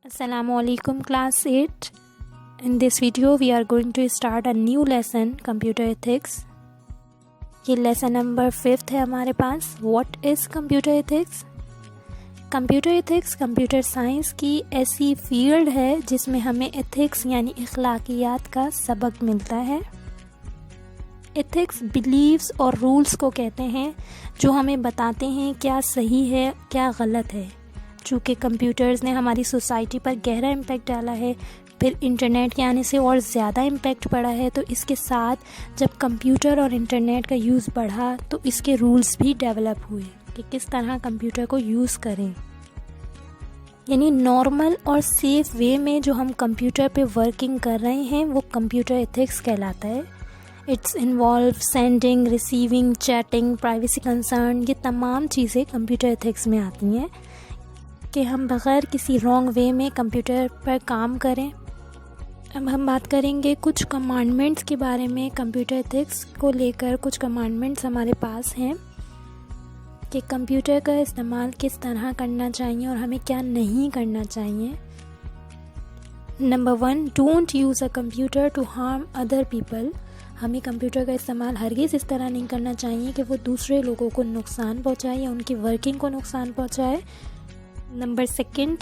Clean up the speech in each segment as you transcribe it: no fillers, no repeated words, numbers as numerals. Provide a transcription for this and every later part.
Assalamu alaikum class 8. In this video we are going to start a new lesson, computer ethics. ये lesson number 5 है हमारे पास. What is computer ethics? Computer ethics computer science की ऐसी field है जिसमें हमें ethics यानी अखलाकियात का सबक मिलता है. ethics beliefs और rules को कहते हैं जो हमें बताते हैं क्या सही है क्या गलत है. चूँकि कंप्यूटर्स ने हमारी सोसाइटी पर गहरा इम्पैक्ट डाला है, फिर इंटरनेट के आने से और ज़्यादा इम्पैक्ट पड़ा है, तो इसके साथ जब कंप्यूटर और इंटरनेट का यूज़ बढ़ा तो इसके रूल्स भी डेवलप हुए कि किस तरह कंप्यूटर को यूज़ करें. यानी नॉर्मल और सेफ़ वे में जो हम कंप्यूटर पे वर्किंग कर रहे हैं वो कंप्यूटर एथिक्स कहलाता है. It's involve sending, receiving, chatting, privacy concern, ये तमाम चीज़ें कंप्यूटर एथिक्स में आती हैं कि हम बग़ैर किसी रॉन्ग वे में कंप्यूटर पर काम करें. अब हम बात करेंगे कुछ कमांडमेंट्स के बारे में. कंप्यूटर एथिक्स को लेकर कुछ कमांडमेंट्स हमारे पास हैं कि कंप्यूटर का इस्तेमाल किस तरह करना चाहिए और हमें क्या नहीं करना चाहिए. Number 1, don't use a computer to harm other people. हमें कंप्यूटर का इस्तेमाल हरगिज़ इस तरह नहीं करना चाहिए कि वो दूसरे लोगों को नुकसान पहुंचाए या उनकी वर्किंग को नुकसान पहुंचाए. Number 2,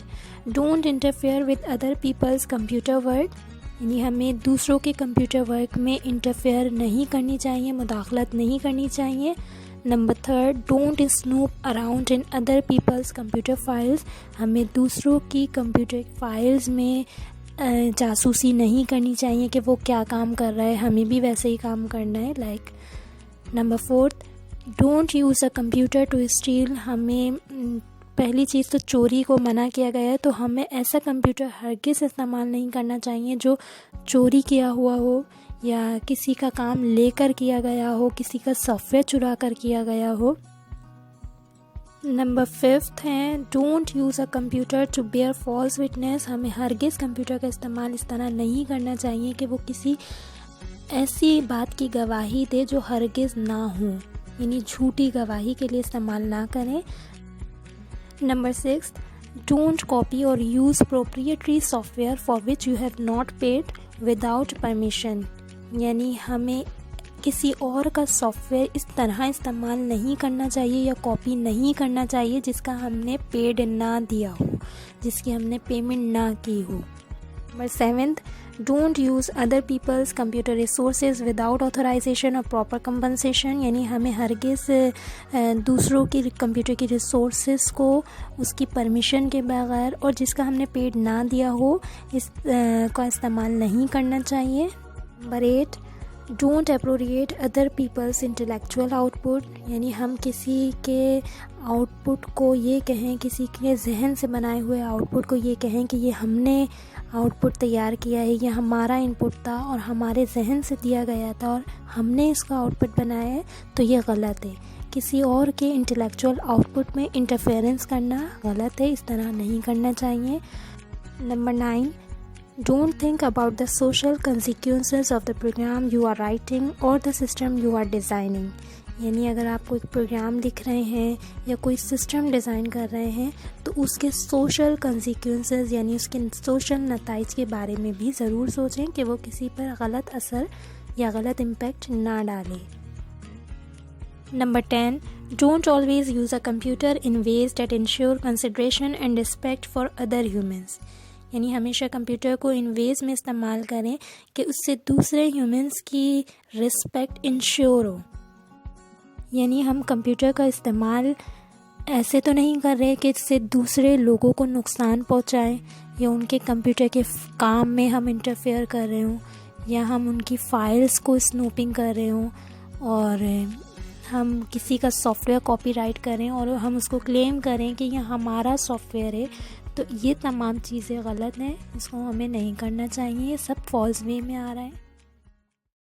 don't interfere with other people's computer work. यानी हमें दूसरों के कंप्यूटर वर्क में इंटरफेयर नहीं करनी चाहिए, मुदाखलत नहीं करनी चाहिए. Number 3, don't snoop around in other people's computer files. हमें दूसरों की कंप्यूटर फाइल्स में जासूसी नहीं करनी चाहिए कि वो क्या काम कर रहा है, हमें भी वैसे ही काम करना है. Number 4, don't use a computer to steal. हमें पहली चीज़ तो चोरी को मना किया गया है, तो हमें ऐसा कंप्यूटर हरगिज़ इस्तेमाल नहीं करना चाहिए जो चोरी किया हुआ हो या किसी का काम लेकर किया गया हो, किसी का सॉफ्टवेयर चुरा कर किया गया हो. नंबर 5 है don't use a computer to bear false witness. हमें हरगिज़ कंप्यूटर का इस्तेमाल इस तरह नहीं करना चाहिए कि वो किसी ऐसी बात की गवाही दे जो हरगिज़ ना हो, यानी झूठी गवाही के लिए इस्तेमाल ना करें. नंबर 6, डोंट कॉपी और use proprietary software for which you have not paid without permission. यानी हमें किसी और का सॉफ्टवेयर इस तरह इस्तेमाल नहीं करना चाहिए या कॉपी नहीं करना चाहिए जिसका हमने पेड ना दिया हो, जिसकी हमने पेमेंट ना की हो. Number 7, don't use other people's computer resources without authorization और प्रॉपर कंपनसेशन. यानी हमें हरगिज़ दूसरों की कंप्यूटर की रिसोर्सेज को उसकी परमिशन के बगैर और जिसका हमने पेड ना दिया हो इस का इस्तेमाल नहीं करना चाहिए. Number 8, don't appropriate other people's intellectual output. यानी हम किसी के आउटपुट को ये कहें, किसी के जहन से बनाए हुए आउटपुट को ये कहें कि ये हमने आउटपुट तैयार किया है, ये हमारा इनपुट था और हमारे जहन से दिया गया था और हमने इसका आउटपुट बनाया है, तो ये गलत है. किसी और के इंटेलेक्चुअल आउटपुट में इंटरफेरेंस करना गलत है, इस तरह नहीं करना चाहिए. Number 9, don't think about the social consequences of the program you are writing or the system you are designing. यानी अगर आप कोई प्रोग्राम लिख रहे हैं या कोई सिस्टम डिज़ाइन कर रहे हैं तो उसके सोशल कंसिक्वेंसेस यानी उसके सोशल नताइज के बारे में भी ज़रूर सोचें कि वो किसी पर गलत असर या गलत इम्पैक्ट ना डाले. Number 10, don't always use a computer in ways that ensure consideration and respect for other humans. यानी हमेशा कंप्यूटर को इन वेज़ में इस्तेमाल करें कि उससे दूसरे ह्यूमंस की रिस्पेक्ट इंश्योर हो. यानी हम कंप्यूटर का इस्तेमाल ऐसे तो नहीं कर रहे कि इससे दूसरे लोगों को नुकसान पहुंचाएं या उनके कंप्यूटर के काम में हम इंटरफेयर कर रहे हों या हम उनकी फ़ाइल्स को स्नूपिंग कर रहे हों और हम किसी का सॉफ्टवेयर कॉपीराइट करें और हम उसको क्लेम करें कि यह हमारा सॉफ्टवेयर है. तो ये तमाम चीज़ें गलत हैं, इसको हमें नहीं करना चाहिए. ये सब फॉल्स वे में आ रहा है.